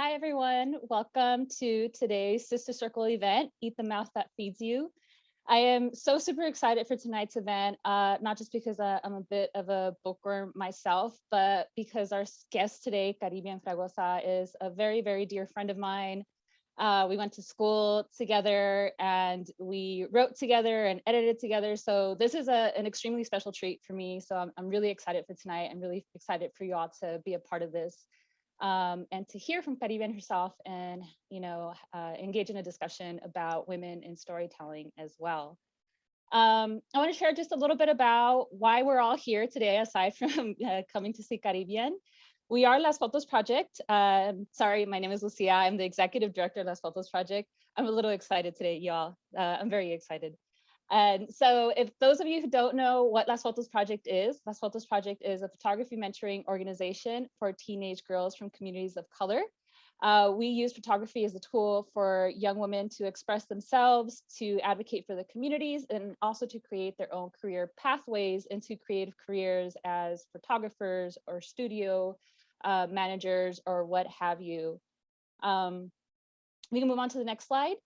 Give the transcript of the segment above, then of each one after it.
Hi, everyone. Welcome to today's Sister Circle event, Eat the Mouth That Feeds You. I am so super excited for tonight's event, not just because I'm a bit of a bookworm myself, but because our guest today, Carribean Fragoza, is a very, very dear friend of mine. We went to school together and we wrote together and edited together. So this is an extremely special treat for me. So I'm really excited for tonight. I'm really excited for you all to be a part of this. And to hear from Carribean herself and, engage in a discussion about women in storytelling as well. I want to share just a little bit about why we're all here today, aside from coming to see Carribean. We are Las Fotos Project. Sorry, my name is Lucia. I'm the executive director of Las Fotos Project. I'm a little excited today, y'all. I'm very excited. And so if those of you who don't know what Las Fotos Project is a photography mentoring organization for teenage girls from communities of color. We use photography as a tool for young women to express themselves, to advocate for the communities, and also to create their own career pathways into creative careers as photographers or studio managers or what have you. We can move on to the next slide.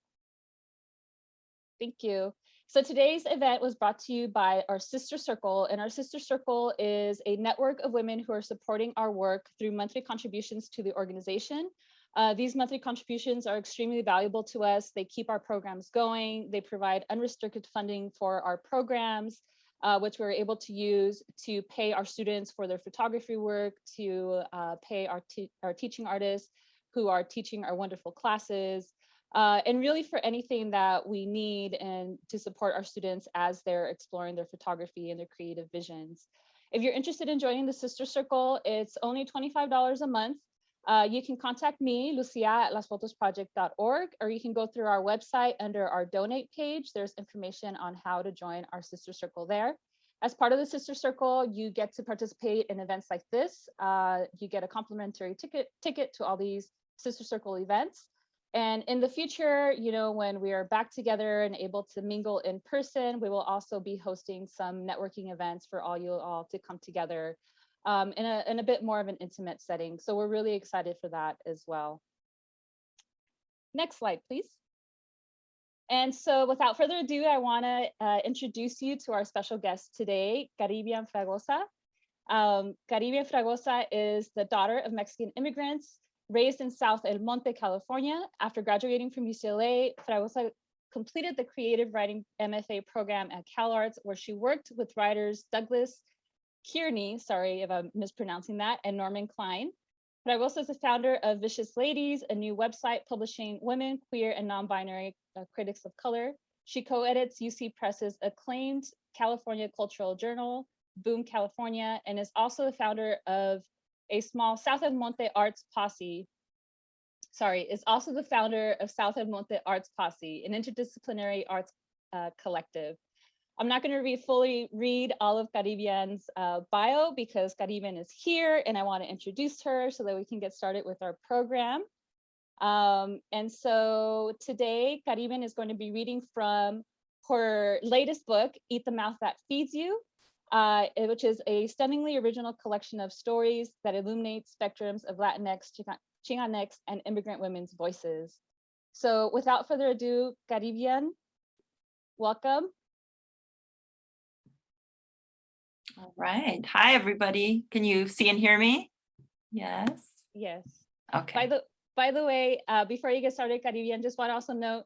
Thank you. So today's event was brought to you by our Sister Circle, and our Sister Circle is a network of women who are supporting our work through monthly contributions to the organization. These monthly contributions are extremely valuable to us. They keep our programs going. They provide unrestricted funding for our programs, which we're able to use to pay our students for their photography work, to pay our teaching artists who are teaching our wonderful classes, and really for anything that we need and to support our students as they're exploring their photography and their creative visions. If you're interested in joining the Sister Circle, it's only $25 a month. You can contact me, Lucia, at lasfotosproject.org, or you can go through our website under our donate page. There's information on how to join our Sister Circle there. As part of the Sister Circle, you get to participate in events like this. You get a complimentary ticket to all these Sister Circle events. And in the future, when we are back together and able to mingle in person, we will also be hosting some networking events for all you all to come together in a bit more of an intimate setting. So we're really excited for that as well. Next slide, please. And so without further ado, I want to introduce you to our special guest today, Carribean Fragoza. Carribean Fragoza is the daughter of Mexican immigrants, raised in South El Monte, California. After graduating from UCLA, Fragoza completed the creative writing MFA program at CalArts, where she worked with writers Douglas Kearney, sorry if I'm mispronouncing that, and Norman Klein. Fragoza is the founder of Vicious Ladies, a new website publishing women, queer, and non-binary critics of color. She co-edits UC Press's acclaimed California cultural journal, Boom California, and is also the founder of a small South El Monte Arts Posse. Is also the founder of South El Monte Arts Posse, an interdisciplinary arts collective. I'm not going to fully read all of Carribean's bio because Carribean is here and I want to introduce her so that we can get started with our program. And so today, Carribean is going to be reading from her latest book, Eat the Mouth That Feeds You, which is a stunningly original collection of stories that illuminate spectrums of Latinx, Chicanx, and immigrant women's voices. So without further ado, Carribean, welcome. All right. Hi, everybody. Can you see and hear me? Yes. Yes. Okay. By the way, before you get started, Carribean, just want to also note,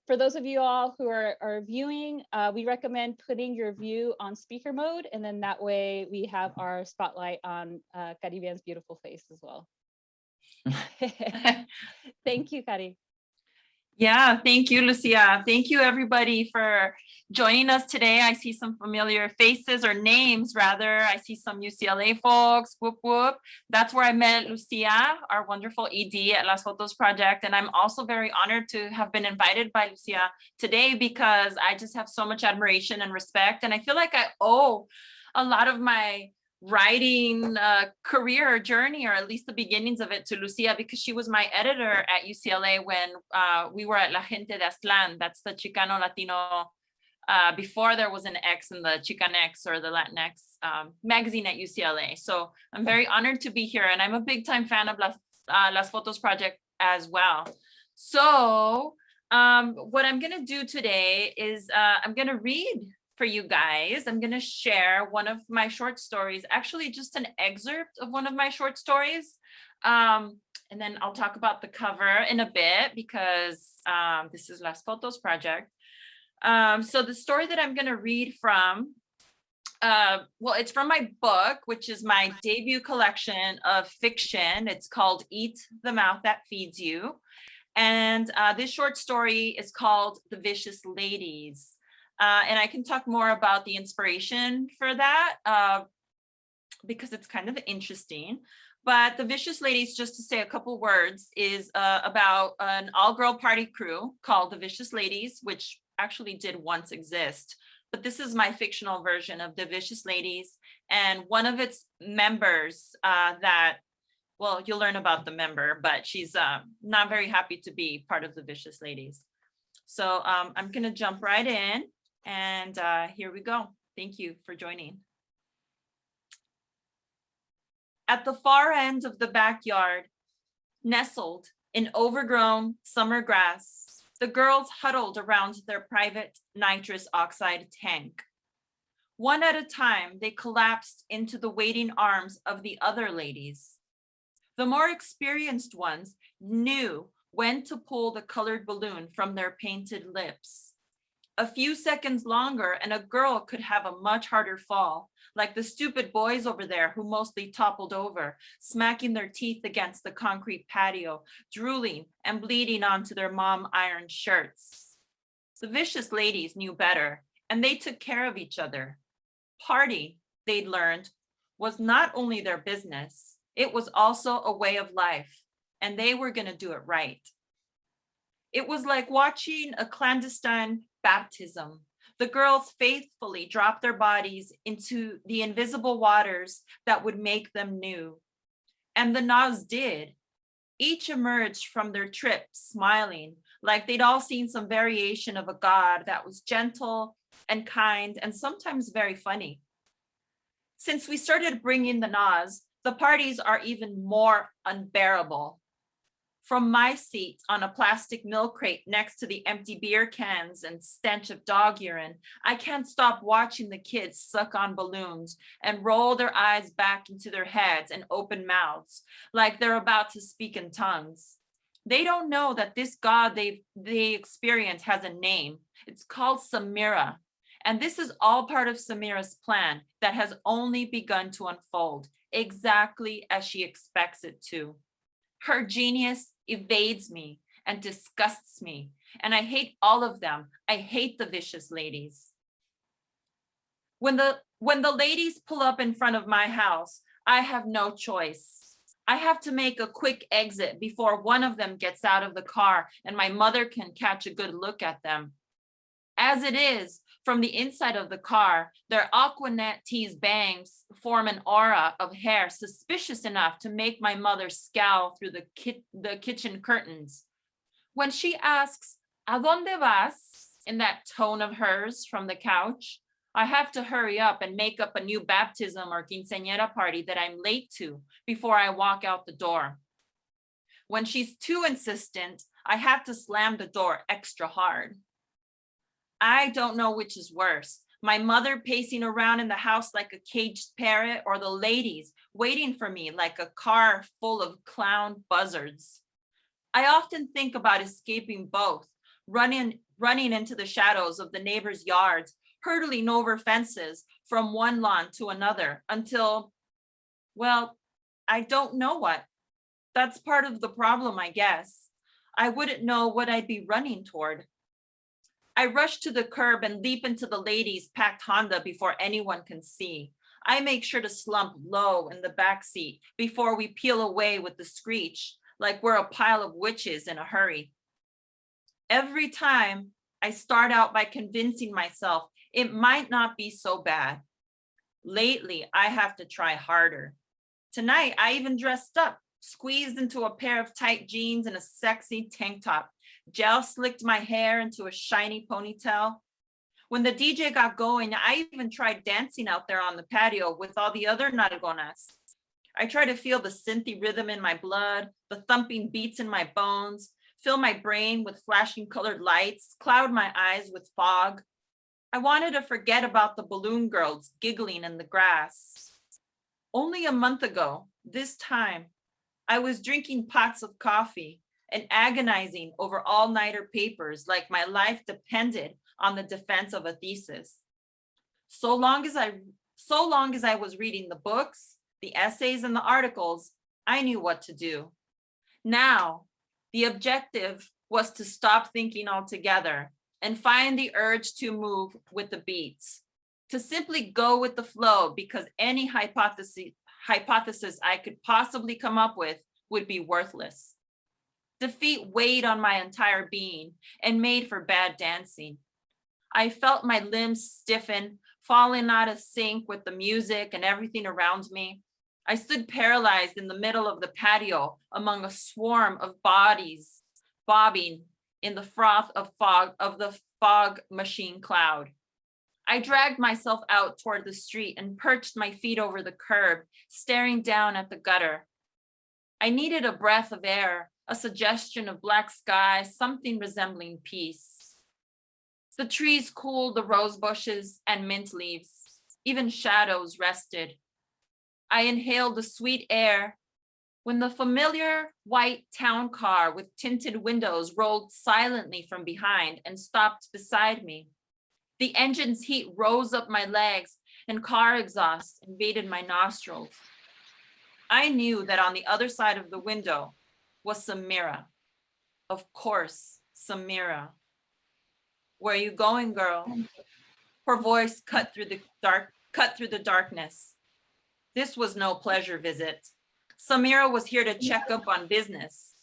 for those of you all who are viewing, we recommend putting your view on speaker mode, and then that way we have our spotlight on Carribean's beautiful face as well. Thank you, Cari. Yeah, thank you, Lucia. Thank you, everybody, for joining us today. I see some familiar faces or names, rather. I see some UCLA folks, whoop, whoop. That's where I met Lucia, our wonderful ED at Las Fotos Project. And I'm also very honored to have been invited by Lucia today because I just have so much admiration and respect. And I feel like I owe a lot of my writing career journey, or at least the beginnings of it, to Lucia, because she was my editor at UCLA when we were at La Gente de Aztlán. That's the Chicano Latino, before there was an X in the Chicanx or the Latinx magazine at UCLA. So I'm very honored to be here, and I'm a big time fan of Las Fotos project as well. So what I'm going to do today is I'm going to read for you guys. I'm going to share one of my short stories, actually just an excerpt of one of my short stories. And then I'll talk about the cover in a bit because this is Las Fotos project. So the story that I'm going to read from, well, it's from my book, which is my debut collection of fiction. It's called Eat the Mouth That Feeds You. And this short story is called The Vicious Ladies. And I can talk more about the inspiration for that because it's kind of interesting. But The Vicious Ladies, just to say a couple words, is about an all-girl party crew called The Vicious Ladies, which actually did once exist. But this is my fictional version of The Vicious Ladies. And one of its members well, you'll learn about the member, but she's not very happy to be part of The Vicious Ladies. So I'm going to jump right in. And here we go. Thank you for joining. At the far end of the backyard, nestled in overgrown summer grass, the girls huddled around their private nitrous oxide tank. One at a time, they collapsed into the waiting arms of the other ladies. The more experienced ones knew when to pull the colored balloon from their painted lips. A few seconds longer and a girl could have a much harder fall, like the stupid boys over there who mostly toppled over, smacking their teeth against the concrete patio, drooling and bleeding onto their mom ironed shirts. The Vicious Ladies knew better, and they took care of each other. Party, they'd learned, was not only their business, it was also a way of life, and they were going to do it right. It was like watching a clandestine baptism. The girls faithfully dropped their bodies into the invisible waters that would make them new. And the Nas did. Each emerged from their trip smiling, like they'd all seen some variation of a god that was gentle and kind and sometimes very funny. Since we started bringing the Nas, the parties are even more unbearable. From my seat on a plastic milk crate next to the empty beer cans and stench of dog urine, I can't stop watching the kids suck on balloons and roll their eyes back into their heads and open mouths like they're about to speak in tongues. They don't know that this god they experience has a name. It's called Samira. And this is all part of Samira's plan that has only begun to unfold exactly as she expects it to. Her genius evades me and disgusts me, and I hate all of them. I hate the Vicious Ladies. When the ladies pull up in front of my house, I have no choice. I have to make a quick exit before one of them gets out of the car and my mother can catch a good look at them. As it is, from the inside of the car, their Aquanet tease bangs form an aura of hair suspicious enough to make my mother scowl through the kitchen curtains. When she asks, "A dónde vas?" in that tone of hers from the couch, I have to hurry up and make up a new baptism or quinceañera party that I'm late to before I walk out the door. When she's too insistent, I have to slam the door extra hard. I don't know which is worse, my mother pacing around in the house like a caged parrot, or the ladies waiting for me like a car full of clown buzzards. I often think about escaping both, running into the shadows of the neighbors' yards, hurtling over fences from one lawn to another until, well, I don't know what. That's part of the problem, I guess. I wouldn't know what I'd be running toward. I rush to the curb and leap into the ladies' packed Honda before anyone can see. I make sure to slump low in the back seat before we peel away with the screech, like we're a pile of witches in a hurry. Every time I start out by convincing myself it might not be so bad. Lately, I have to try harder. Tonight, I even dressed up, squeezed into a pair of tight jeans and a sexy tank top, gel slicked my hair into a shiny ponytail. When the DJ got going, I even tried dancing out there on the patio with all the other nalgonas. I try to feel the synthy rhythm in my blood, the thumping beats in my bones, fill my brain with flashing colored lights, cloud my eyes with fog. I wanted to forget about the balloon girls giggling in the grass. Only a month ago, this time, I was drinking pots of coffee and agonizing over all-nighter papers like my life depended on the defense of a thesis. So long as I was reading the books, the essays, and the articles, I knew what to do. Now, the objective was to stop thinking altogether and find the urge to move with the beats, to simply go with the flow because any hypothesis I could possibly come up with would be worthless. Defeat weighed on my entire being and made for bad dancing. I felt my limbs stiffen, falling out of sync with the music and everything around me. I stood paralyzed in the middle of the patio among a swarm of bodies bobbing in the froth of the fog machine cloud. I dragged myself out toward the street and perched my feet over the curb, staring down at the gutter. I needed a breath of air, a suggestion of black sky, something resembling peace. The trees cooled the rose bushes and mint leaves. Even shadows rested. I inhaled the sweet air when the familiar white town car with tinted windows rolled silently from behind and stopped beside me. The engine's heat rose up my legs and car exhaust invaded my nostrils. I knew that on the other side of the window was Samira. Of course, Samira. Where are you going, girl? Her voice cut through the darkness. This was no pleasure visit. Samira was here to check up on business.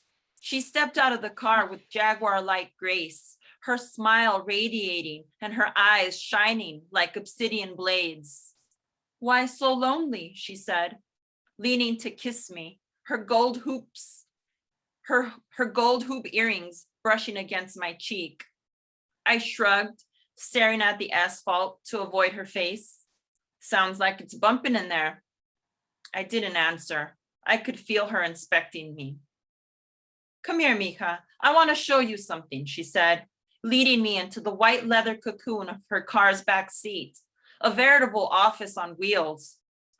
She stepped out of the car with jaguar-like grace, her smile radiating and her eyes shining like obsidian blades. Why so lonely, she said, leaning to kiss me, her gold hoop earrings brushing against my cheek. I shrugged, staring at the asphalt to avoid her face. Sounds like it's bumping in there. I didn't answer. I could feel her inspecting me. Come here, mija. I want to show you something, she said, leading me into the white leather cocoon of her car's back seat, a veritable office on wheels.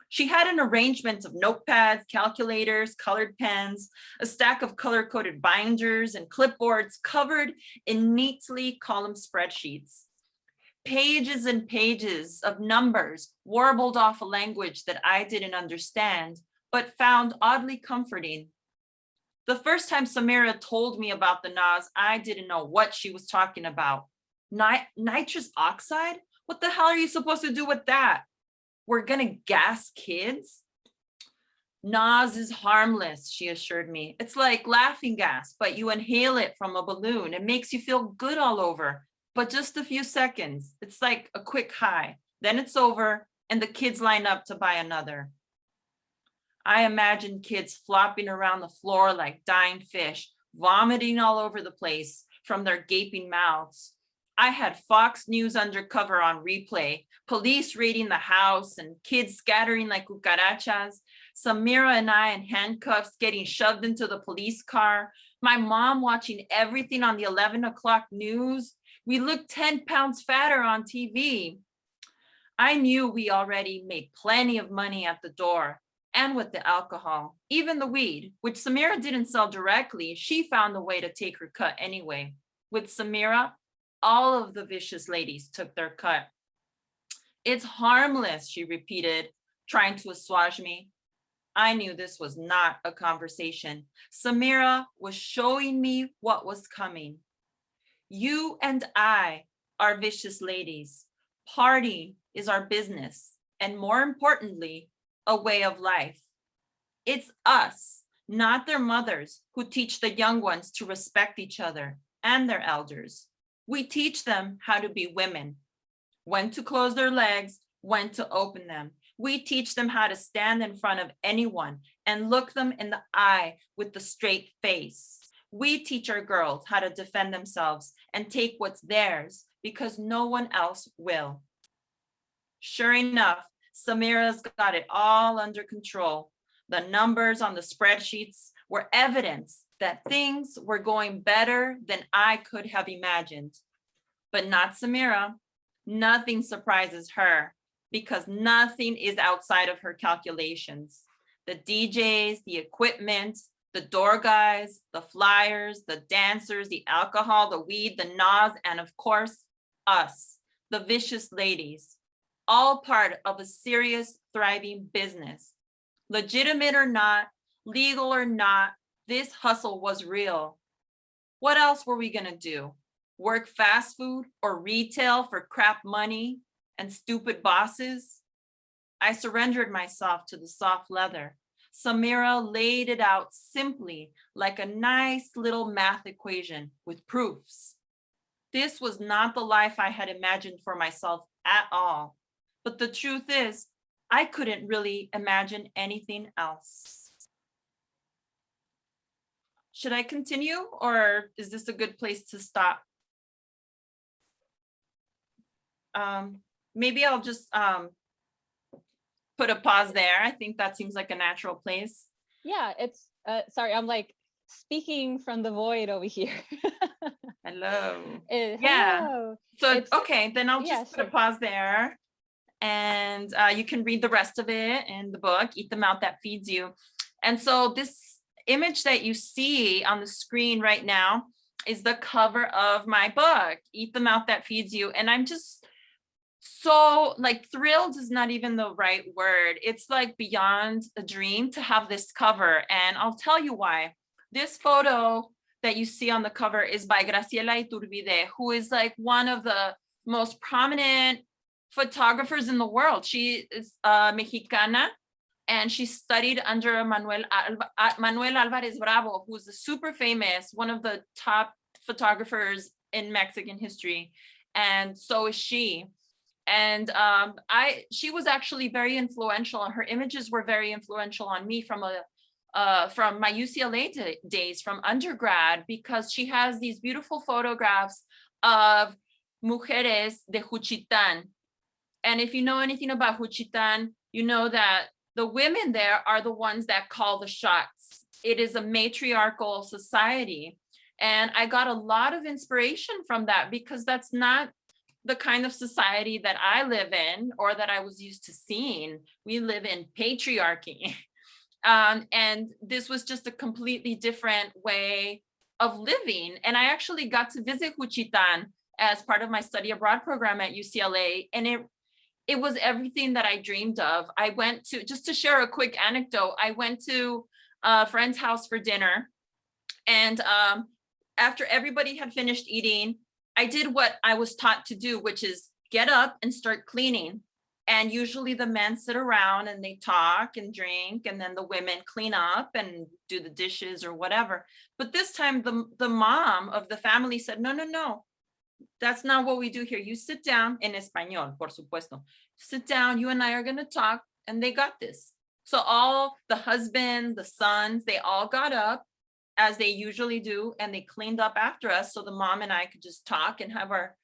She had an arrangement of notepads, calculators, colored pens, a stack of color-coded binders and clipboards covered in neatly column spreadsheets. Pages and pages of numbers warbled off a language that I didn't understand, but found oddly comforting. The first time Samira told me about the NAS, I didn't know what she was talking about. Nitrous oxide? What the hell are you supposed to do with that? We're gonna gas kids? NAS is harmless, she assured me. It's like laughing gas, but you inhale it from a balloon. It makes you feel good all over, but just a few seconds. It's like a quick high. Then it's over and the kids line up to buy another. I imagined kids flopping around the floor like dying fish, vomiting all over the place from their gaping mouths. I had Fox News undercover on replay, police raiding the house and kids scattering like cucarachas, Samira and I in handcuffs getting shoved into the police car, my mom watching everything on the 11 o'clock news. We looked 10 pounds fatter on TV. I knew we already made plenty of money at the door and with the alcohol, even the weed, which Samira didn't sell directly. She found a way to take her cut anyway. With Samira, all of the vicious ladies took their cut. It's harmless, she repeated, trying to assuage me. I knew this was not a conversation. Samira was showing me what was coming. You and I are vicious ladies. Partying is our business, and more importantly, a way of life. It's us, not their mothers, who teach the young ones to respect each other and their elders. We teach them how to be women, when to close their legs, when to open them. We teach them how to stand in front of anyone and look them in the eye with the straight face. We teach our girls how to defend themselves and take what's theirs because no one else will. Sure enough, Samira's got it all under control. The numbers on the spreadsheets were evidence that things were going better than I could have imagined. But not Samira. Nothing surprises her because nothing is outside of her calculations. The DJs, the equipment, the door guys, the flyers, the dancers, the alcohol, the weed, the NOS, and of course, us, the vicious ladies, all part of a serious, thriving business. Legitimate or not, legal or not, this hustle was real. What else were we gonna do? Work fast food or retail for crap money and stupid bosses? I surrendered myself to the soft leather. Samira laid it out simply like a nice little math equation with proofs. This was not the life I had imagined for myself at all. But the truth is, I couldn't really imagine anything else. Should I continue, or is this a good place to stop? Maybe I'll just put a pause there. I think that seems like a natural place. Yeah, it's sorry, I'm like speaking from the void over here. Hello. Yeah. Hello. So okay, then I'll just put sure. a pause there, and you can read the rest of it in the book, Eat the Mouth That Feeds You. And so this image that you see on the screen right now is the cover of my book, Eat the Mouth That Feeds You. And I'm just so like thrilled is not even the right word. It's like beyond a dream to have this cover. And I'll tell you why. This photo that you see on the cover is by Graciela Iturbide, who is like one of the most prominent photographers in the world. She is Mexicana, and she studied under Manuel Alvarez Bravo, who's a super famous, one of the top photographers in Mexican history. And so is she. And she was actually very influential, and her images were very influential on me from my UCLA days, from undergrad, because she has these beautiful photographs of mujeres de Juchitán. And if you know anything about Juchitán, you know that the women there are the ones that call the shots. It is a matriarchal society. And I got a lot of inspiration from that, because that's not the kind of society that I live in or that I was used to seeing. We live in patriarchy. And this was just a completely different way of living. And I actually got to visit Juchitán as part of my study abroad program at UCLA. And it was everything that I dreamed of. I went to, just to share a quick anecdote, I went to a friend's house for dinner. And after everybody had finished eating, I did what I was taught to do, which is get up and start cleaning. And usually the men sit around and they talk and drink, and then the women clean up and do the dishes or whatever. But this time the mom of the family said, no, that's not what we do here. You sit down, en español, por supuesto. Sit down, you and I are gonna talk, and they got this. So all the husband, the sons, they all got up, as they usually do, and they cleaned up after us, so the mom and I could just talk and have our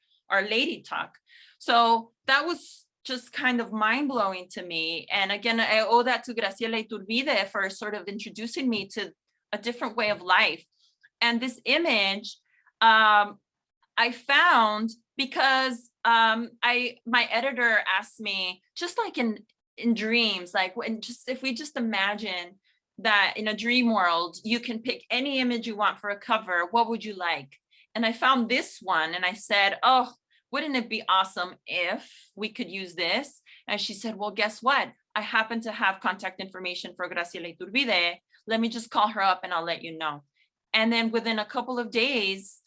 lady talk. So that was just kind of mind-blowing to me. And again, I owe that to Graciela Iturbide for sort of introducing me to a different way of life. And this image I found because my editor asked me, just like in dreams, like if we just imagine that in a dream world, you can pick any image you want for a cover, what would you like? And I found this one, and I said, oh, wouldn't it be awesome if we could use this? And she said, well, guess what? I happen to have contact information for Graciela Iturbide. Let me just call her up and I'll let you know. And then within a couple of days,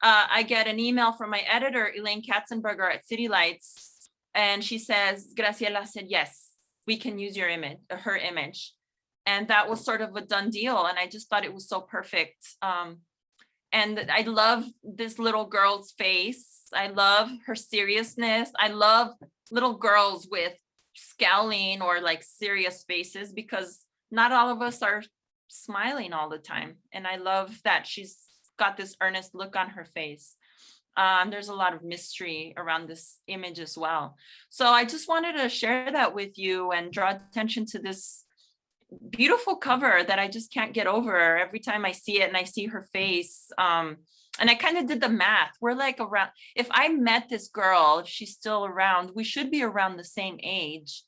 I get an email from my editor, Elaine Katzenberger at City Lights. And she says, Graciela said, yes, we can use your image, her image. And that was sort of a done deal. And I just thought it was so perfect. And I love this little girl's face. I love her seriousness. I love little girls with scowling or like serious faces, because not all of us are smiling all the time. And I love that she's got this earnest look on her face. There's a lot of mystery around this image as well. So I just wanted to share that with you and draw attention to this beautiful cover that I just can't get over every time I see it and I see her face. And I kind of did the math. We're like around, if I met this girl, if she's still around, we should be around the same age.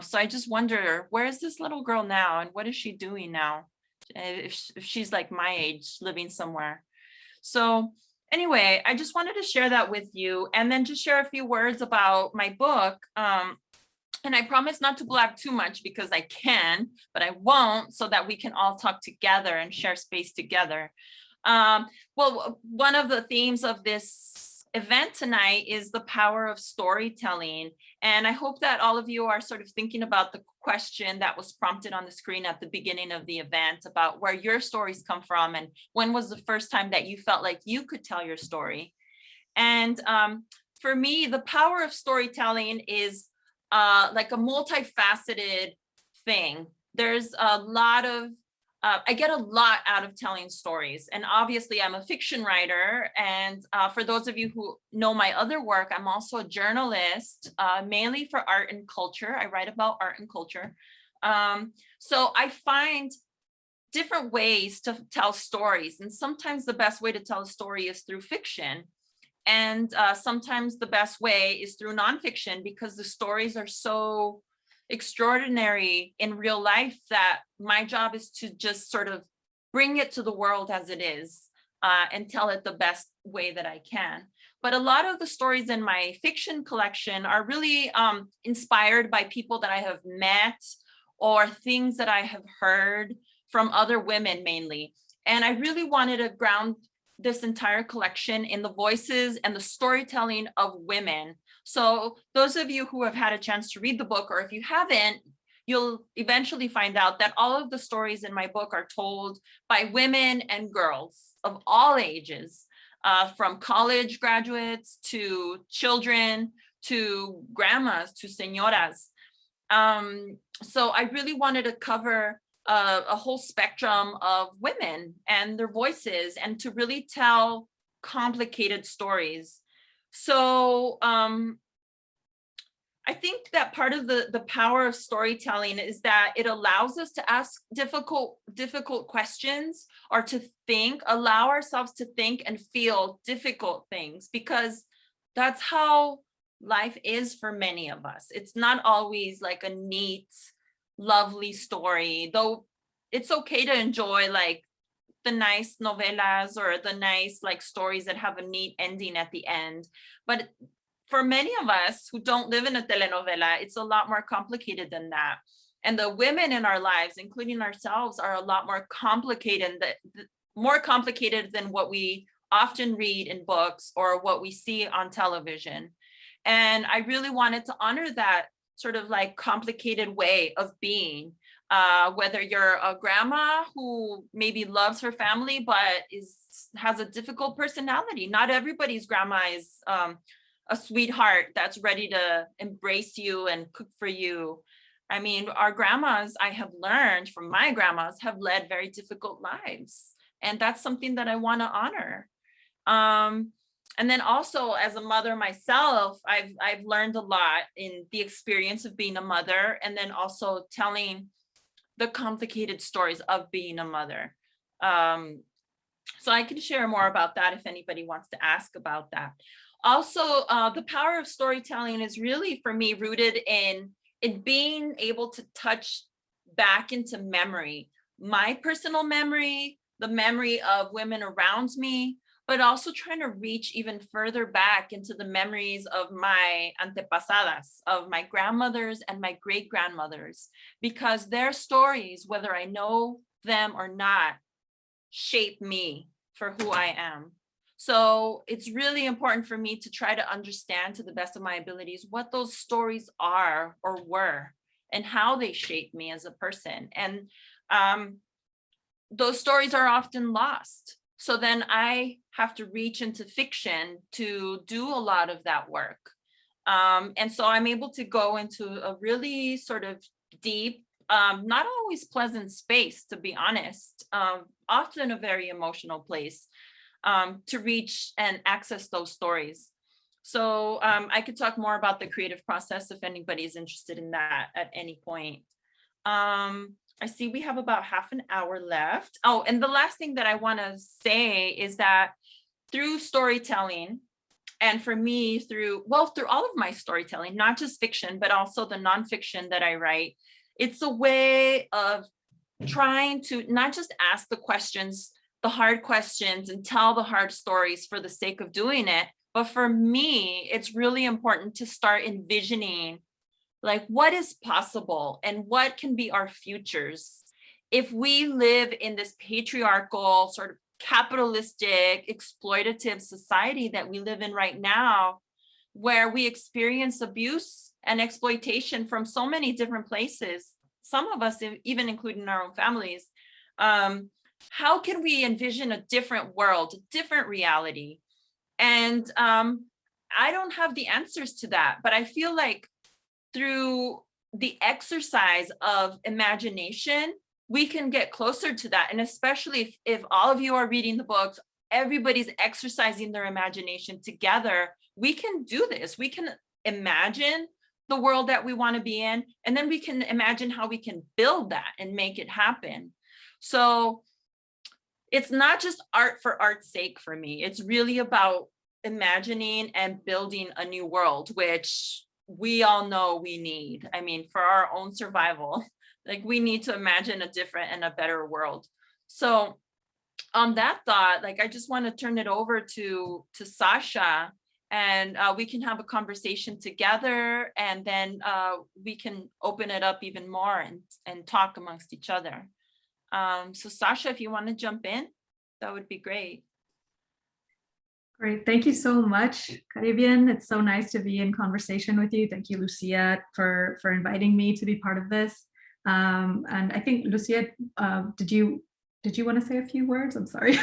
So I just wonder, where is this little girl now and what is she doing now? If she's like my age, living somewhere. So anyway, I just wanted to share that with you and then just share a few words about my book. And I promise not to blab too much because I can, but I won't, so that we can all talk together and share space together. Well, one of the themes of this event tonight is the power of storytelling. And I hope that all of you are sort of thinking about the question that was prompted on the screen at the beginning of the event about where your stories come from and when was the first time that you felt like you could tell your story. And for me, the power of storytelling is like a multifaceted thing. There's a lot of, I get a lot out of telling stories. And obviously I'm a fiction writer. And for those of you who know my other work, I'm also a journalist, mainly for art and culture. I write about art and culture. So I find different ways to tell stories. And sometimes the best way to tell a story is through fiction. And sometimes the best way is through nonfiction because the stories are so extraordinary in real life that my job is to just sort of bring it to the world as it is and tell it the best way that I can. But a lot of the stories in my fiction collection are really inspired by people that I have met or things that I have heard from other women mainly. And I really wanted to ground this entire collection in the voices and the storytelling of women. So those of you who have had a chance to read the book, or if you haven't, you'll eventually find out that all of the stories in my book are told by women and girls of all ages, from college graduates to children, to grandmas, to señoras. So I really wanted to cover a whole spectrum of women and their voices and to really tell complicated stories. So I think that part of the power of storytelling is that it allows us to ask difficult questions or to allow ourselves to think and feel difficult things, because that's how life is for many of us. It's not always like a neat, lovely story, though it's okay to enjoy like the nice novelas or the nice like stories that have a neat ending at the end. But for many of us who don't live in a telenovela, it's a lot more complicated than that. And the women in our lives, including ourselves, are a lot more complicated than what we often read in books or what we see on television. And I really wanted to honor that sort of like complicated way of being, whether you're a grandma who maybe loves her family but has a difficult personality. Not everybody's grandma is a sweetheart that's ready to embrace you and cook for you. I mean, our grandmas, I have learned from my grandmas, have led very difficult lives. And that's something that I want to honor. And then also as a mother myself, I've learned a lot in the experience of being a mother, and then also telling the complicated stories of being a mother. So I can share more about that if anybody wants to ask about that. Also, the power of storytelling is really, for me, rooted in being able to touch back into memory, my personal memory, the memory of women around me, but also trying to reach even further back into the memories of my antepasadas, of my grandmothers and my great-grandmothers, because their stories, whether I know them or not, shape me for who I am. So it's really important for me to try to understand to the best of my abilities what those stories are or were and how they shaped me as a person. And those stories are often lost. So then I have to reach into fiction to do a lot of that work. And so I'm able to go into a really sort of deep, not always pleasant space, to be honest, often a very emotional place, to reach and access those stories. So I could talk more about the creative process if anybody is interested in that at any point. I see we have about half an hour left. Oh, and the last thing that I want to say is that through storytelling, and for me, through all of my storytelling, not just fiction, but also the nonfiction that I write, it's a way of trying to not just ask the questions, the hard questions, and tell the hard stories for the sake of doing it. But for me, it's really important to start envisioning like what is possible and what can be our futures if we live in this patriarchal sort of capitalistic exploitative society that we live in right now, where we experience abuse and exploitation from so many different places, some of us even including our own families. How can we envision a different world, a different reality? And I don't have the answers to that, but I feel like through the exercise of imagination, we can get closer to that. And especially if all of you are reading the books, everybody's exercising their imagination together, we can do this. We can imagine the world that we want to be in, and then we can imagine how we can build that and make it happen. So it's not just art for art's sake for me. It's really about imagining and building a new world, which we all know we need. I mean, for our own survival, like we need to imagine a different and a better world. So on that thought, like I just want to turn it over to Sasha, and we can have a conversation together, and then we can open it up even more and talk amongst each other. So Sasha, if you want to jump in, that would be great. Great. Thank you so much, Caribbean. It's so nice to be in conversation with you. Thank you, Lucia, for inviting me to be part of this. And I think, Lucia, did you want to say a few words? I'm sorry.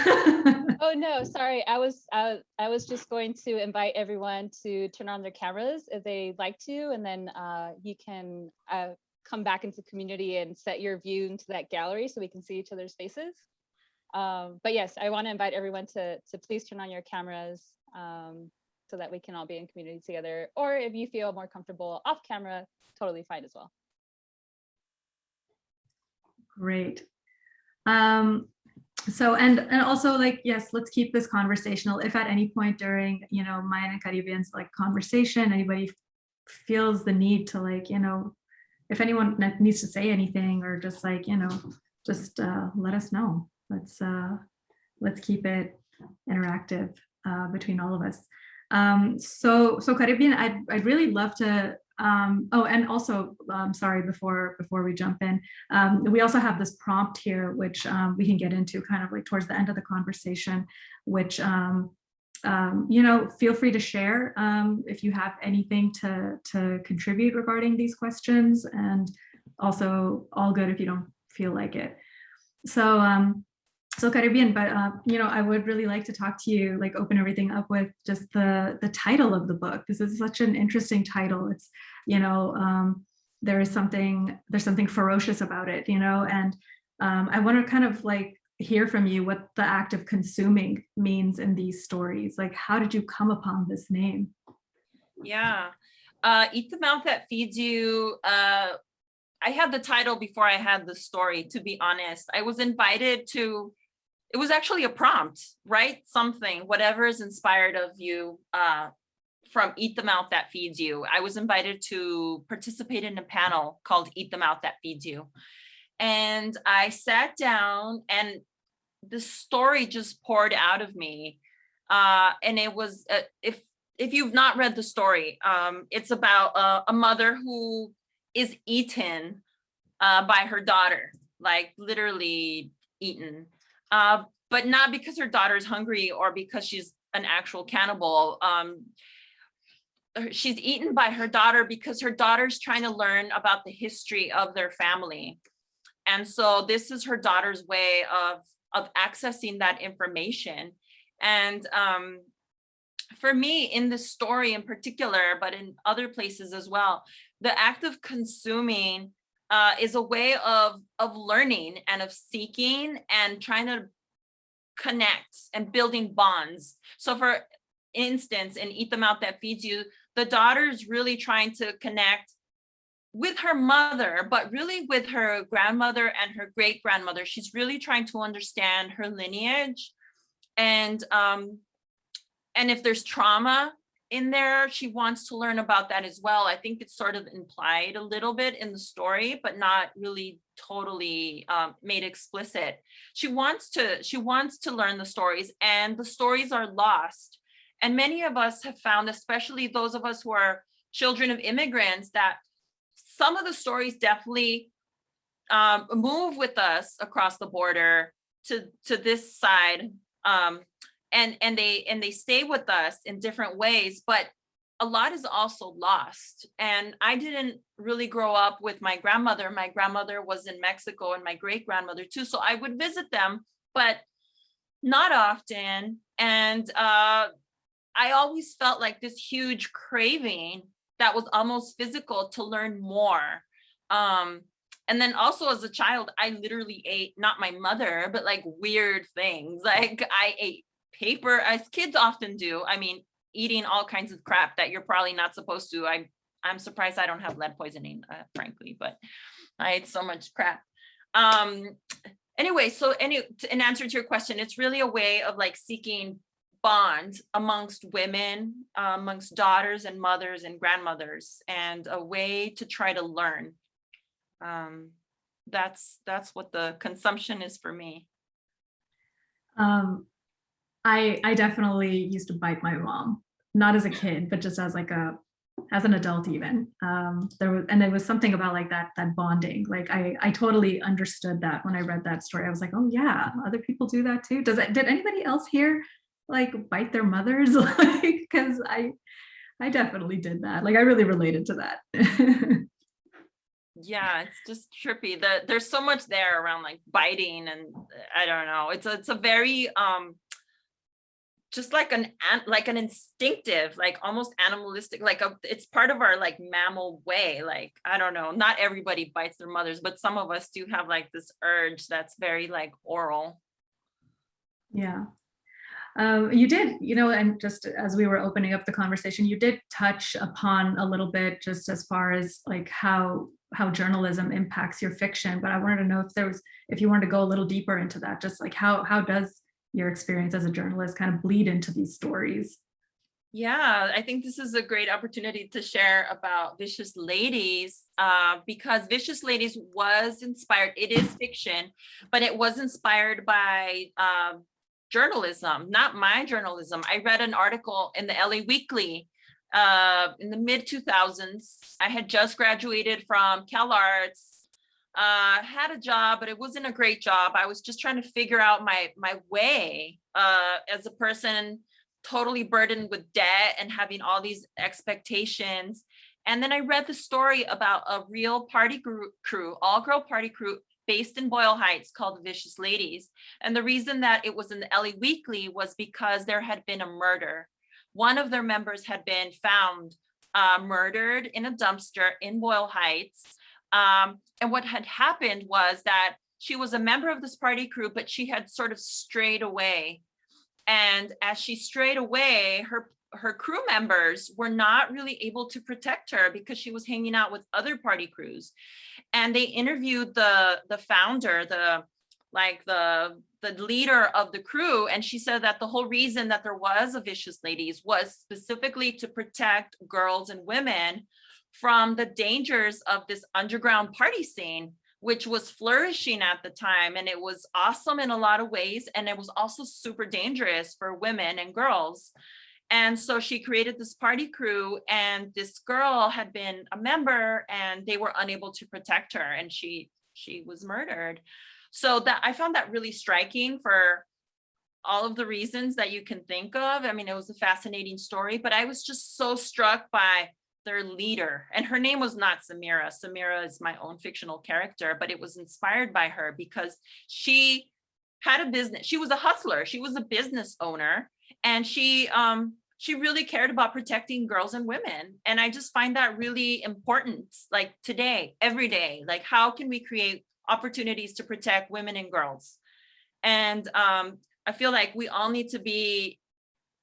Oh no, sorry. I was just going to invite everyone to turn on their cameras if they'd like to, and then you can come back into community and set your view into that gallery so we can see each other's faces. But yes, I want to invite everyone to please turn on your cameras so that we can all be in community together. Or if you feel more comfortable off camera, totally fine as well. Great. So and also, like, yes, let's keep this conversational. If at any point during, you know, mine and Caribbean's like conversation, anybody feels the need to, like, you know, if anyone needs to say anything or just like, you know, just let us know. Let's keep it interactive between all of us. So Caribbean, I'd really love to. Oh, and also, sorry, before we jump in, we also have this prompt here, which we can get into kind of like towards the end of the conversation, which you know, feel free to share if you have anything to contribute regarding these questions, and also all good if you don't feel like it. So Caribbean, but you know, I would really like to talk to you, like open everything up with just the title of the book. This is such an interesting title. It's, you know, there's something ferocious about it, you know, and I want to kind of like hear from you what the act of consuming means in these stories. Like, how did you come upon this name? Yeah, Eat the Mouth That Feeds You. I had the title before I had the story, to be honest. I was invited to, it was actually a prompt, write something, whatever is inspired of you from Eat the Mouth That Feeds You. I was invited to participate in a panel called Eat the Mouth That Feeds You. And I sat down and the story just poured out of me. And it was, if you've not read the story, it's about a mother who is eaten by her daughter, like literally eaten, but not because her daughter's hungry or because she's an actual cannibal. She's eaten by her daughter because her daughter's trying to learn about the history of their family. And so this is her daughter's way of accessing that information. And for me, in this story in particular, but in other places as well, the act of consuming is a way of learning and of seeking and trying to connect and building bonds. So for instance, in Eat the Mouth That Feeds You, the daughter's really trying to connect with her mother, but really with her grandmother and her great grandmother. She's really trying to understand her lineage, and if there's trauma in there, she wants to learn about that as well. I think it's sort of implied a little bit in the story, but not really totally made explicit. She wants to learn the stories, and the stories are lost. And many of us have found, especially those of us who are children of immigrants, that some of the stories definitely move with us across the border to this side. And they stay with us in different ways, but a lot is also lost. And I didn't really grow up with my grandmother. My grandmother was in Mexico, and my great grandmother too. So I would visit them, but not often. And I always felt like this huge craving that was almost physical to learn more. And then also as a child, I literally ate, not my mother, but like weird things. Like I ate paper, as kids often do. I mean, eating all kinds of crap that you're probably not supposed to. I'm surprised I don't have lead poisoning, frankly, but I ate so much crap. Anyway, so in answer to your question, it's really a way of like seeking bond amongst women, amongst daughters and mothers and grandmothers, and a way to try to learn. That's what the consumption is for me. I definitely used to bite my mom, not as a kid, but just as like as an adult even. There was something about like that bonding. Like I totally understood that when I read that story. I was like, oh yeah, other people do that too. Did anybody else here like bite their mothers? Like, because I definitely did that. Like I really related to that. Yeah, it's just trippy. There's so much there around like biting, and I don't know. It's a very just like an instinctive, like almost animalistic, like it's part of our like mammal way. Like, I don't know, not everybody bites their mothers, but some of us do have like this urge that's very like oral. Yeah. You did, and just as we were opening up the conversation, you did touch upon a little bit just as far as like how journalism impacts your fiction. But I wanted to know if you wanted to go a little deeper into that, just like how does your experience as a journalist kind of bleed into these stories? Yeah, I think this is a great opportunity to share about Vicious Ladies, because Vicious Ladies was inspired. It is fiction, but it was inspired by journalism, not my journalism. I read an article in the LA Weekly in the mid 2000s. I had just graduated from CalArts, had a job, but it wasn't a great job. I was just trying to figure out my way as a person totally burdened with debt and having all these expectations. And then I read the story about a real party crew, all-girl party crew based in Boyle Heights called the Vicious Ladies. And the reason that it was in the LA Weekly was because there had been a murder. One of their members had been found murdered in a dumpster in Boyle Heights. And what had happened was that she was a member of this party crew, but she had sort of strayed away. And as she strayed away, her crew members were not really able to protect her because she was hanging out with other party crews. And they interviewed the founder, the leader of the crew, and she said that the whole reason that there was a Vicious Ladies was specifically to protect girls and women from the dangers of this underground party scene, which was flourishing at the time. And it was awesome in a lot of ways. And it was also super dangerous for women and girls. And so she created this party crew, and this girl had been a member and they were unable to protect her, and she was murdered. So that I found that really striking for all of the reasons that you can think of. I mean, it was a fascinating story, but I was just so struck by their leader, and her name was not Samira. Samira is my own fictional character, but it was inspired by her because she had a business. She was a hustler. She was a business owner, and she really cared about protecting girls and women. And I just find that really important, like today, every day. Like, how can we create opportunities to protect women and girls? And I feel like we all need to be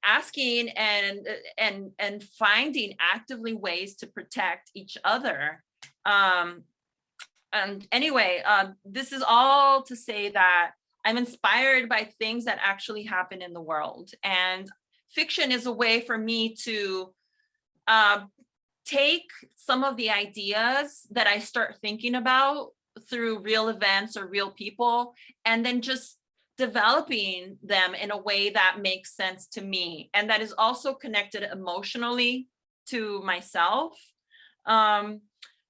asking and finding actively ways to protect each other. And anyway, this is all to say that I'm inspired by things that actually happen in the world. And fiction is a way for me to take some of the ideas that I start thinking about through real events or real people, and then just developing them in a way that makes sense to me and that is also connected emotionally to myself.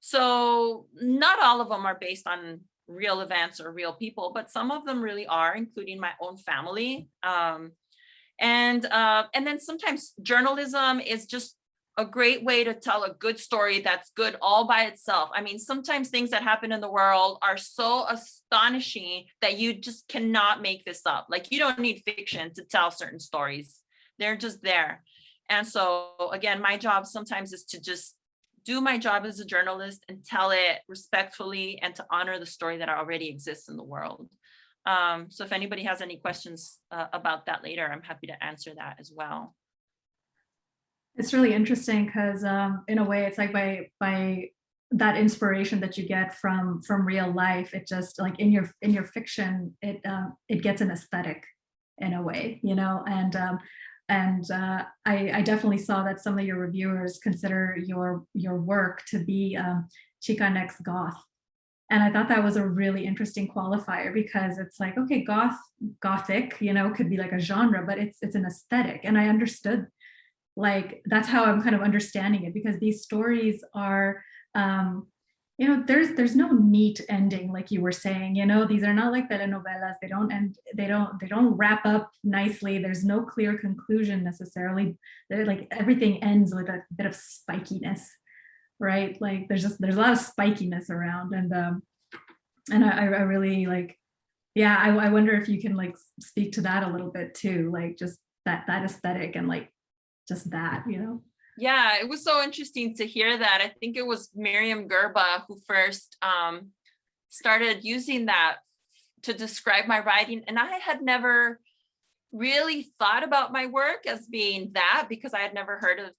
So not all of them are based on real events or real people, but some of them really are, including my own family. And then sometimes journalism is just a great way to tell a good story that's good all by itself. I mean, sometimes things that happen in the world are so astonishing that you just cannot make this up. Like, you don't need fiction to tell certain stories. They're just there. And so again, my job sometimes is to just do my job as a journalist and tell it respectfully and to honor the story that already exists in the world. So if anybody has any questions about that later, I'm happy to answer that as well. It's really interesting because in a way it's like by that inspiration that you get from real life, it just like in your fiction, it gets an aesthetic in a way, you know, and I definitely saw that some of your reviewers consider your work to be Chicanx goth. And I thought that was a really interesting qualifier because it's like, okay, gothic, you know, could be like a genre, but it's an aesthetic. And I understood, like, that's how I'm kind of understanding it, because these stories are, you know, there's no neat ending, like you were saying, you know, these are not like telenovelas. They don't end, they don't wrap up nicely. There's no clear conclusion necessarily. They're like, everything ends with a bit of spikiness, right? Like there's a lot of spikiness around, and I really like, yeah, I wonder if you can like speak to that a little bit too, like just that aesthetic and like just that, you know. Yeah, it was so interesting to hear that. I think it was Miriam Gerba who first started using that to describe my writing, and I had never really thought about my work as being that, because I had never heard of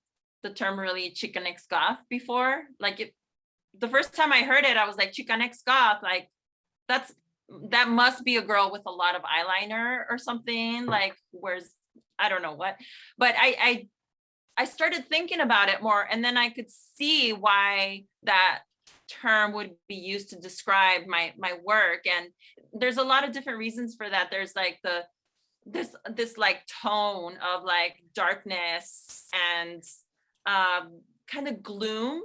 the term really Chicanx goth before. Like the first time I heard it, I was like, Chicanx goth, like that must be a girl with a lot of eyeliner or something, like, where's, I don't know what, but I started thinking about it more, and then I could see why that term would be used to describe my work. And there's a lot of different reasons for that. There's like this like tone of like darkness and kind of gloom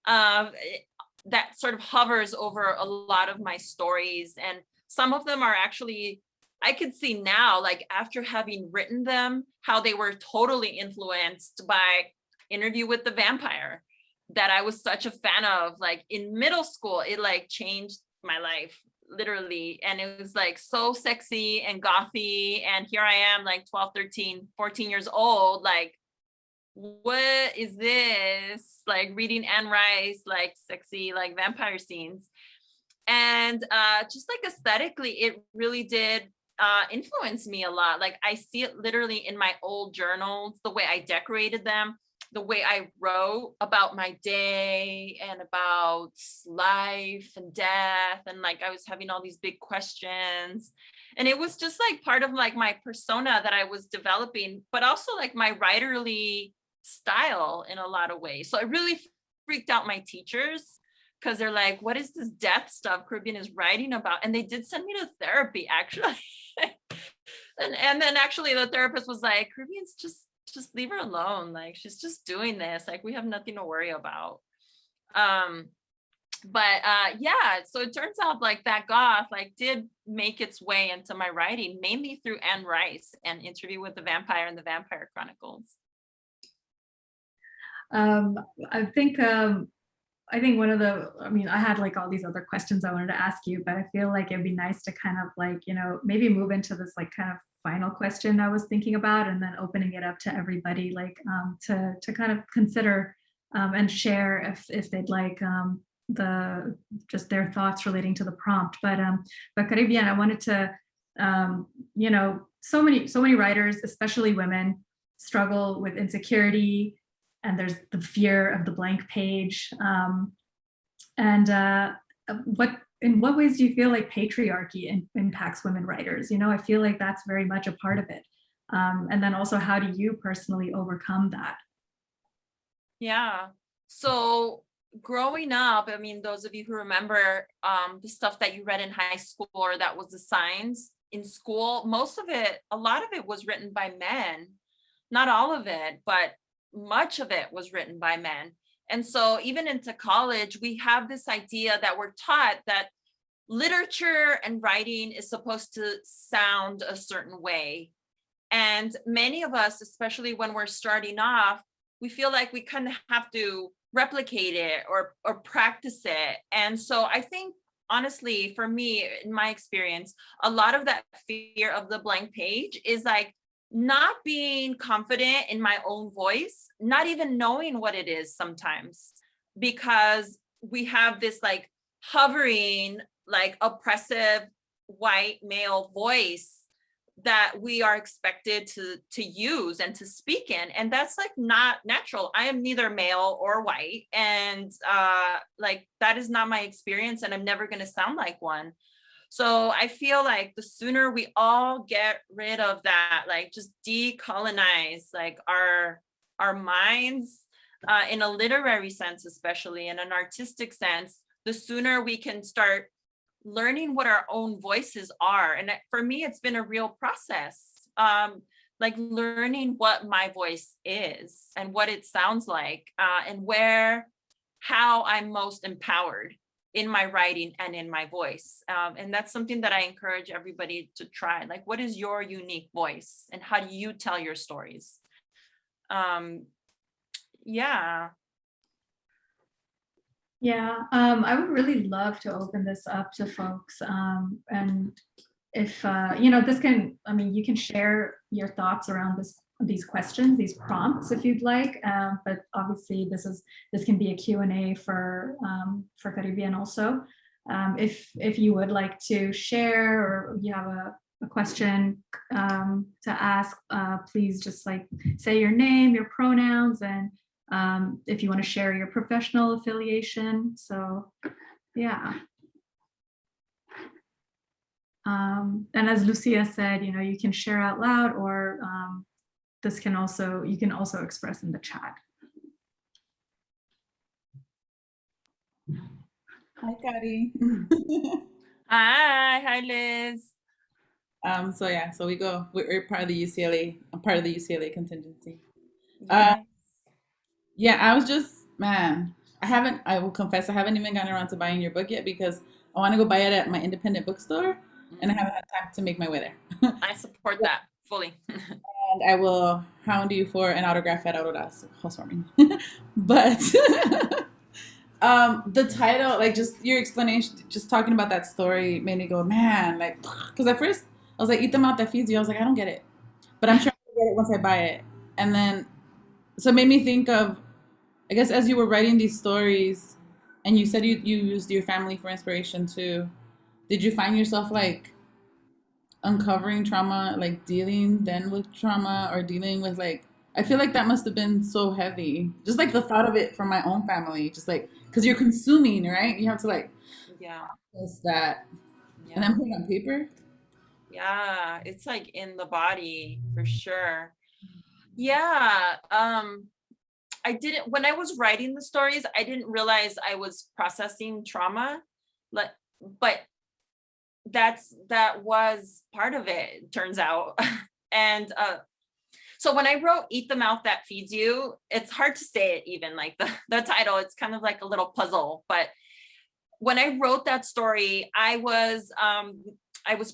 that sort of hovers over a lot of my stories. And some of them are actually, I could see now, like after having written them, how they were totally influenced by Interview with the Vampire, that I was such a fan of. Like in middle school, it like changed my life, literally. And it was like so sexy and gothy. And here I am, like 12, 13, 14 years old, like, what is this? Like reading Anne Rice, like sexy, like vampire scenes. And just like aesthetically, it really did influenced me a lot. Like I see it literally in my old journals, the way I decorated them, the way I wrote about my day and about life and death. And like I was having all these big questions. And it was just like part of like my persona that I was developing, but also like my writerly style in a lot of ways. So it really freaked out my teachers, because they're like, what is this death stuff Caribbean is writing about? And they did send me to therapy, actually. and then actually the therapist was like, Caribbean's just leave her alone. Like, she's just doing this. Like, we have nothing to worry about. But yeah, so it turns out like that goth like did make its way into my writing, mainly through Anne Rice and Interview with the Vampire and the Vampire Chronicles. I think one of the, I mean, I had like all these other questions I wanted to ask you, but I feel like it'd be nice to kind of like, you know, maybe move into this like kind of final question I was thinking about, and then opening it up to everybody, like to kind of consider and share if they'd like just their thoughts relating to the prompt. But Caribbean, I wanted to, you know, so many writers, especially women, struggle with insecurity, and there's the fear of the blank page. And in what ways do you feel like patriarchy impacts women writers? You know, I feel like that's very much a part of it. And then also, how do you personally overcome that? Yeah. So growing up, I mean, those of you who remember the stuff that you read in high school or that was assigned in school, a lot of it was written by men. Not all of it, but much of it was written by men. And so even into college, we have this idea that we're taught that literature and writing is supposed to sound a certain way. And many of us, especially when we're starting off, we feel like we kind of have to replicate it or practice it. And so I think, honestly, for me, in my experience, a lot of that fear of the blank page is like not being confident in my own voice, not even knowing what it is sometimes, because we have this like hovering, like oppressive white male voice that we are expected to use and to speak in, and that's like not natural. I am neither male or white, and like that is not my experience, and I'm never going to sound like one. So I feel like the sooner we all get rid of that, like just decolonize like our minds, in a literary sense, especially in an artistic sense, the sooner we can start learning what our own voices are. And for me, it's been a real process, like learning what my voice is and what it sounds like, and how I'm most empowered in my writing and in my voice. And that's something that I encourage everybody to try. Like, what is your unique voice and how do you tell your stories? Yeah. Yeah, I would really love to open this up to folks. And if, you know, I mean, you can share your thoughts around these questions, these prompts, if you'd like. But obviously this can be a Q&A for Caribbean also. If you would like to share or you have a question to ask, please just like say your name, your pronouns, and if you want to share your professional affiliation. So yeah. And as Lucia said, you know, you can share out loud, or you can also express in the chat. Hi, Kari. Hi, Liz. So we're part of the UCLA. I'm part of the UCLA contingency. Yeah. Yeah, I was just, man, I will confess, I haven't even gotten around to buying your book yet because I want to go buy it at my independent bookstore and I haven't had time to make my way there. I support that fully. And I will hound you for an autograph at Auroras housewarming. But the title, like just your explanation, just talking about that story made me go, man, like, because at first I was like, eat the mouth that feeds you. I was like, I don't get it. But I'm sure I'll get it once I buy it. And then, so it made me think of, I guess as you were writing these stories, and you said you used your family for inspiration too, did you find yourself like uncovering trauma, like dealing then with trauma or dealing with like, I feel like that must have been so heavy. Just like the thought of it from my own family, just like, because you're consuming, right? You have to like, Yeah. process that Yeah. and then put it on paper. Yeah, it's like in the body for sure. Yeah. When I was writing the stories, I didn't realize I was processing trauma, but that was part of it, turns out. And so when I wrote Eat the Mouth That Feeds You, it's hard to say it even, like the title, it's kind of like a little puzzle. But when I wrote that story, I was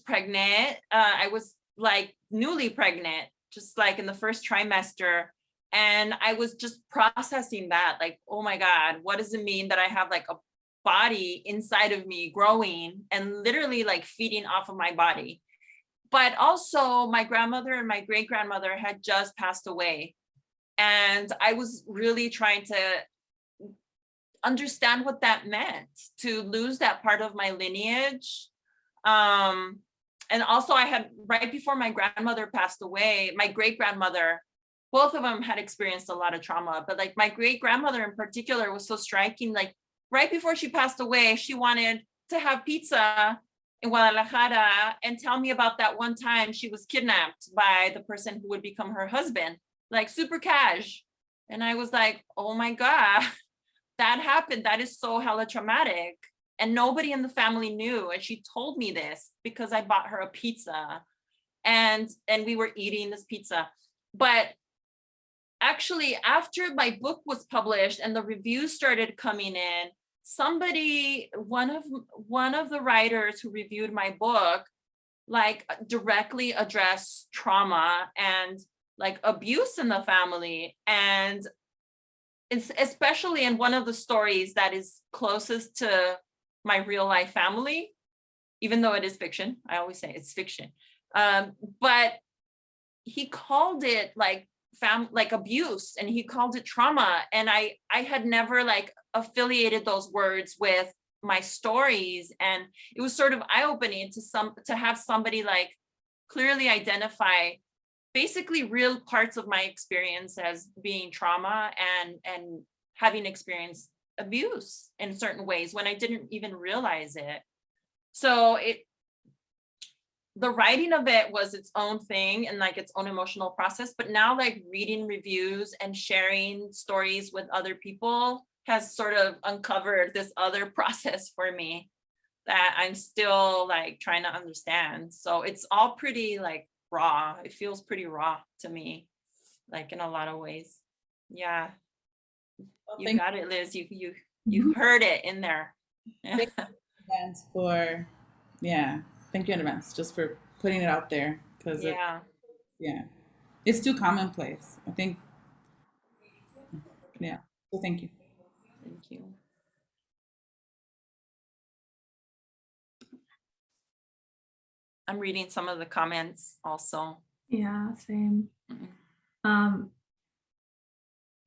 pregnant. I was like newly pregnant, just like in the first trimester. And I was just processing that, like, oh my God, what does it mean that I have like a body inside of me growing and literally like feeding off of my body? But also my grandmother and my great grandmother had just passed away. And I was really trying to understand what that meant to lose that part of my lineage. And also I had, right before my grandmother passed away, my great grandmother, both of them had experienced a lot of trauma, but like my great grandmother in particular was so striking. Like right before she passed away, she wanted to have pizza in Guadalajara and tell me about that one time she was kidnapped by the person who would become her husband, like super cash. And I was like, oh my God, that happened. That is so hella traumatic. And nobody in the family knew. And she told me this because I bought her a pizza and we were eating this pizza. But actually, after my book was published and the reviews started coming in, somebody, one of the writers who reviewed my book, like directly addressed trauma and like abuse in the family. And it's especially in one of the stories that is closest to my real life family, even though it is fiction. I always say it's fiction. But he called it like abuse, and he called it trauma. And I had never like affiliated those words with my stories. And it was sort of eye-opening to have somebody like clearly identify basically real parts of my experience as being trauma and having experienced abuse in certain ways when I didn't even realize it. So the writing of it was its own thing and like its own emotional process, but now like reading reviews and sharing stories with other people has sort of uncovered this other process for me that I'm still like trying to understand. So it's all pretty like raw. It feels pretty raw to me, like in a lot of ways. Yeah. Well, You got it, Liz. You heard it in there. Thank you in advance for, yeah, thank you in advance just for putting it out there, because Yeah. it's too commonplace, I think. Yeah, so thank you. Thank you. I'm reading some of the comments also. Yeah, same. Mhm.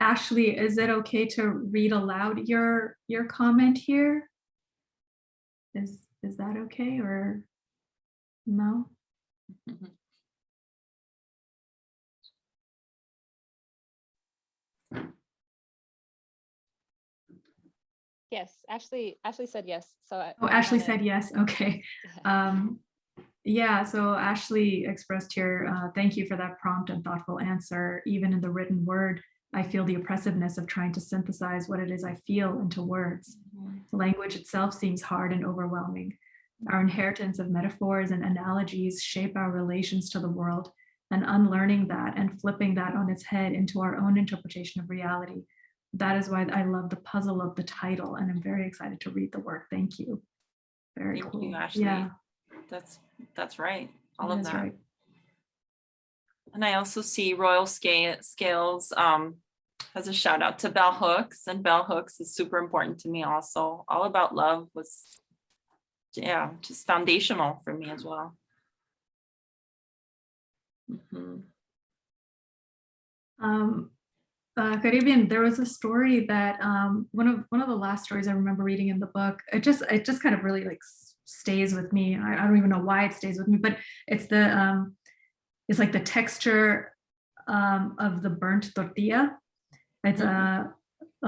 Ashley, is it okay to read aloud your comment here? Is that okay or no? Mhm. Yes, Ashley said yes. So Oh, Ashley said yes. Okay. Yeah, so Ashley expressed here, thank you for that prompt and thoughtful answer. Even in the written word, I feel the oppressiveness of trying to synthesize what it is I feel into words. The language itself seems hard and overwhelming. Our inheritance of metaphors and analogies shape our relations to the world, and unlearning that and flipping that on its head into our own interpretation of reality. That is why I love the puzzle of the title, and I'm very excited to read the work. Thank you. Very Thank cool. you, Ashley. Yeah, That's right. All of that's that. right. And I also see Royal Scales has a shout out to bell hooks, and bell hooks is super important to me also. All About Love was, yeah, just foundational for me as well. Mhm. Caribbean, there was a story that one of the last stories I remember reading in the book. It just kind of really like stays with me. I don't even know why it stays with me, but it's it's like the texture of the burnt tortilla. It's a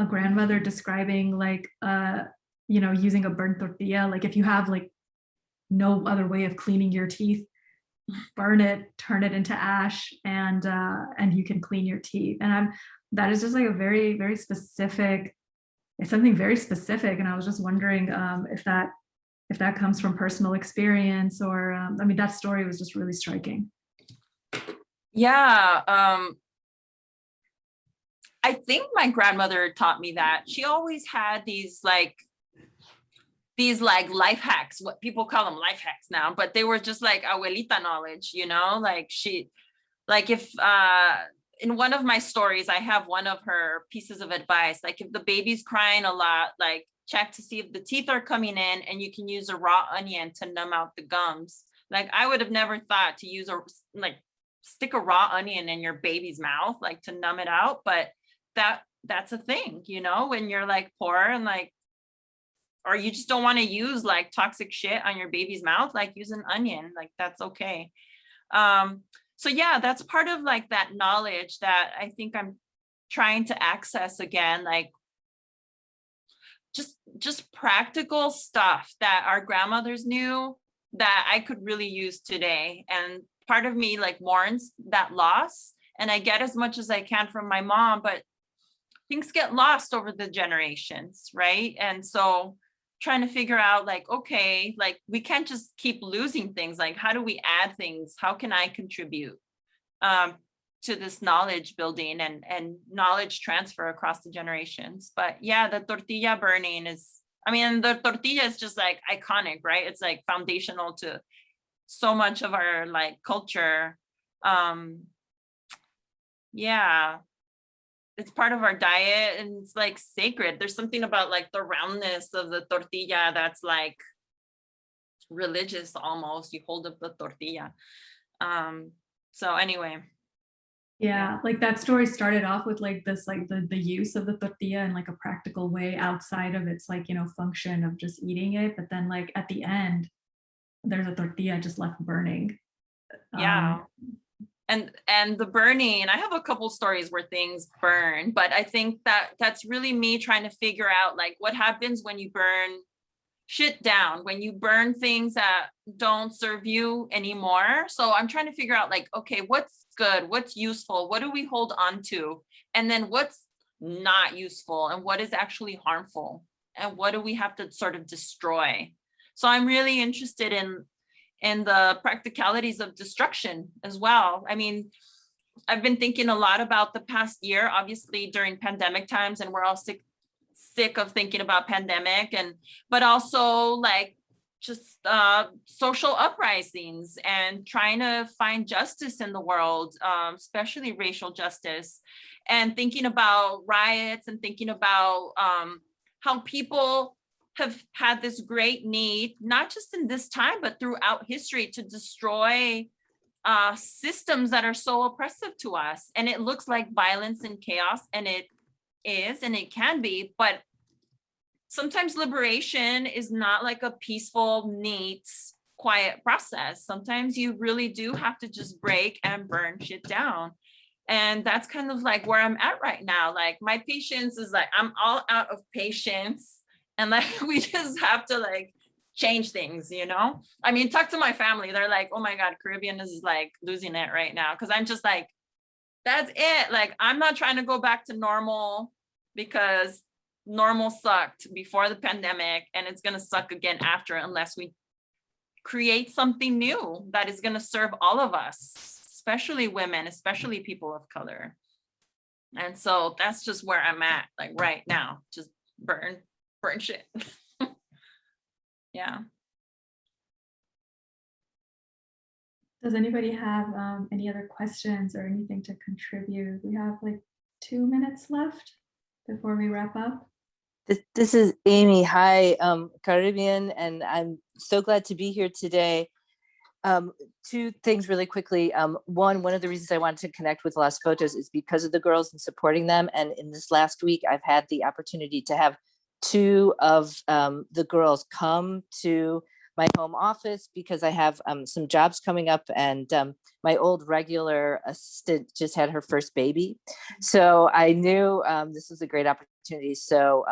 grandmother describing like using a burnt tortilla. Like if you have like no other way of cleaning your teeth, burn it, turn it into ash, and you can clean your teeth. And that is just like a very, very specific, it's something very specific. And I was just wondering if that comes from personal experience, or I mean, that story was just really striking. Yeah, I think my grandmother taught me that. She always had these like life hacks, what people call them life hacks now, but they were just like abuelita knowledge, like if in one of my stories, I have one of her pieces of advice, like if the baby's crying a lot, like check to see if the teeth are coming in, and you can use a raw onion to numb out the gums. Like I would have never thought to use stick a raw onion in your baby's mouth, like to numb it out, but that's a thing, when you're like poor and like, or you just don't want to use like toxic shit on your baby's mouth, like use an onion, like that's okay. So yeah, that's part of like that knowledge that I think I'm trying to access again. Like just practical stuff that our grandmothers knew that I could really use today. And part of me like mourns that loss, and I get as much as I can from my mom, but things get lost over the generations, right? And so trying to figure out like, okay, like we can't just keep losing things. Like, how do we add things? How can I contribute to this knowledge building and knowledge transfer across the generations? But yeah, the tortilla burning is, I mean, the tortilla is just like iconic, right? It's like foundational to so much of our like culture. Yeah, it's part of our diet, and it's like sacred. There's something about like the roundness of the tortilla that's like religious almost. You hold up the tortilla. So anyway. Yeah, like that story started off with like this, like the use of the tortilla in like a practical way outside of its like, you know, function of just eating it. But then like at the end, there's a tortilla just left burning. Yeah. And the burning, I have a couple stories where things burn, but I think that that's really me trying to figure out like what happens when you burn shit down, when you burn things that don't serve you anymore. So I'm trying to figure out like, okay, what's good, what's useful, what do we hold on to, and then what's not useful, and what is actually harmful, and what do we have to sort of destroy. So I'm really interested in the practicalities of destruction as well. I mean, I've been thinking a lot about the past year, obviously during pandemic times, and we're all sick of thinking about pandemic, but also like just social uprisings and trying to find justice in the world, especially racial justice, and thinking about riots, and thinking about how people have had this great need, not just in this time, but throughout history, to destroy systems that are so oppressive to us. And it looks like violence and chaos, and it is, and it can be, but sometimes liberation is not like a peaceful, neat, quiet process. Sometimes you really do have to just break and burn shit down. And that's kind of like where I'm at right now. Like my patience is like, I'm all out of patience. And like, we just have to like change things, you know? I mean, talk to my family. They're like, oh my God, Caribbean is like losing it right now. Cause I'm just like, that's it. Like, I'm not trying to go back to normal, because normal sucked before the pandemic, and it's going to suck again after, unless we create something new that is going to serve all of us, especially women, especially people of color. And so that's just where I'm at, like right now, just burn shit. Yeah. Does anybody have any other questions or anything to contribute? We have like 2 minutes left before we wrap up. This is Amy. Hi, Caribbean, and I'm so glad to be here today. Two things really quickly. One of the reasons I wanted to connect with Las Fotos is because of the girls and supporting them. And in this last week, I've had the opportunity to have two of the girls come to my home office, because I have some jobs coming up, and my old regular assistant just had her first baby. So I knew this was a great opportunity. So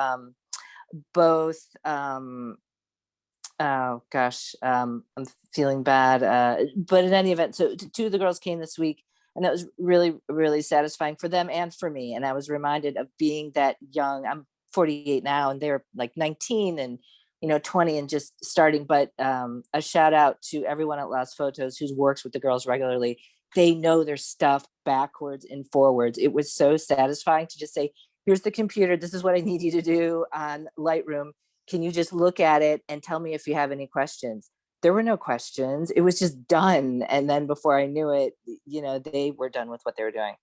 both, oh gosh, I'm feeling bad. But in any event, so two of the girls came this week, and that was really, really satisfying for them and for me. And I was reminded of being that young. I'm 48 now, and they're like 19 and 20 and just starting. But a shout out to everyone at Las Fotos who works with the girls regularly. They know their stuff backwards and forwards. It was so satisfying to just say, here's the computer. This is what I need you to do on Lightroom. Can you just look at it and tell me if you have any questions? There were no questions. It was just done. And then before I knew it, they were done with what they were doing.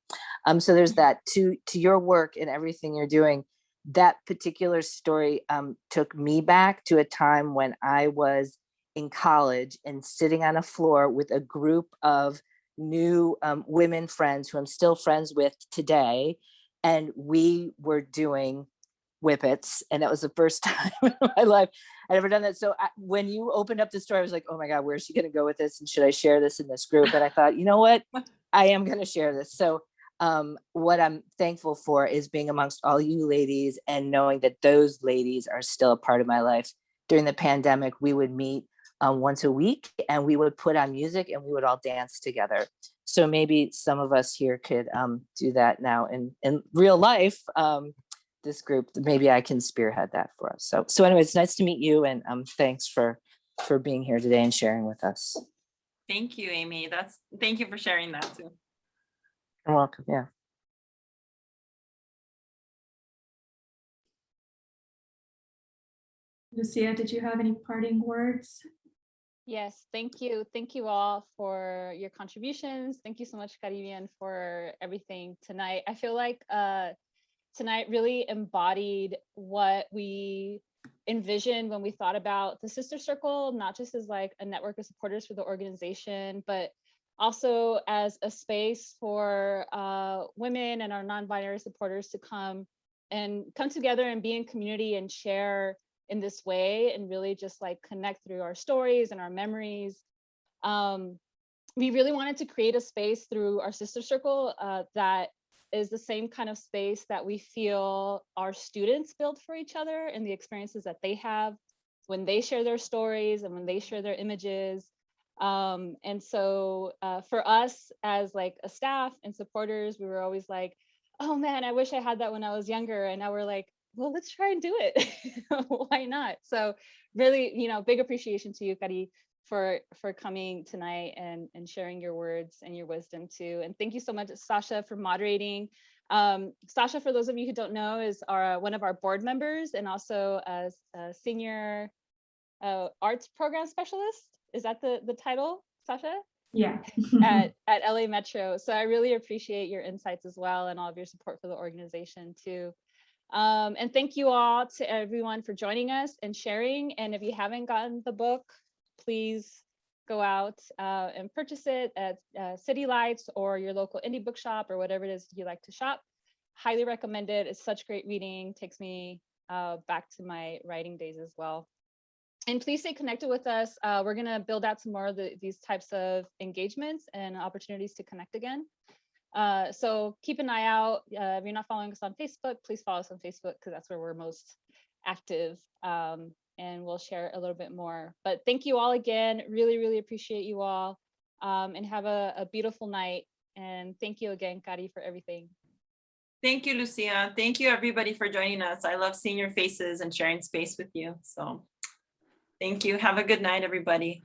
So there's that. To your work and everything you're doing. That particular story took me back to a time when I was in college and sitting on a floor with a group of new women friends who I'm still friends with today. And we were doing whippets. And that was the first time in my life I'd ever done that. So when you opened up the story, I was like, oh my God, where's she going to go with this? And should I share this in this group? And I thought, you know what? I am going to share this. So what I'm thankful for is being amongst all you ladies and knowing that those ladies are still a part of my life. During the pandemic, we would meet once a week and we would put on music and we would all dance together. So maybe some of us here could do that now in real life. This group, maybe I can spearhead that for us. So anyway, it's nice to meet you, and thanks for being here today and sharing with us. Thank you, Amy. Thank you for sharing that too. You're welcome. Yeah. Lucia, did you have any parting words? Yes, thank you. Thank you all for your contributions. Thank you so much, Carribean, for everything tonight. I feel like tonight really embodied what we envisioned when we thought about the Sister Circle, not just as like a network of supporters for the organization, but also as a space for women and our non-binary supporters to come together and be in community and share in this way and really just like connect through our stories and our memories. We really wanted to create a space through our Sister Circle that is the same kind of space that we feel our students build for each other and the experiences that they have when they share their stories and when they share their images. And so for us as like a staff and supporters, we were always like, oh man, I wish I had that when I was younger. And now we're like, well, let's try and do it. Why not? So really, big appreciation to you, Kari, for coming tonight and sharing your words and your wisdom too. And thank you so much, Sasha, for moderating. Sasha, for those of you who don't know, is one of our board members and also a senior arts program specialist. Is that the title, Sasha? Yeah. at LA Metro. So I really appreciate your insights as well and all of your support for the organization too. And thank you all to everyone for joining us and sharing. And if you haven't gotten the book, please go out and purchase it at City Lights or your local indie bookshop or whatever it is you like to shop. Highly recommend it. It's such great reading. Takes me back to my writing days as well. And please stay connected with us. We're going to build out some more of these types of engagements and opportunities to connect again. So keep an eye out. If you're not following us on Facebook, please follow us on Facebook because that's where we're most active. And we'll share a little bit more. But thank you all again. Really, really appreciate you all. And have a beautiful night. And thank you again, Kari, for everything. Thank you, Lucia. Thank you, everybody, for joining us. I love seeing your faces and sharing space with you. So thank you. Have a good night, everybody.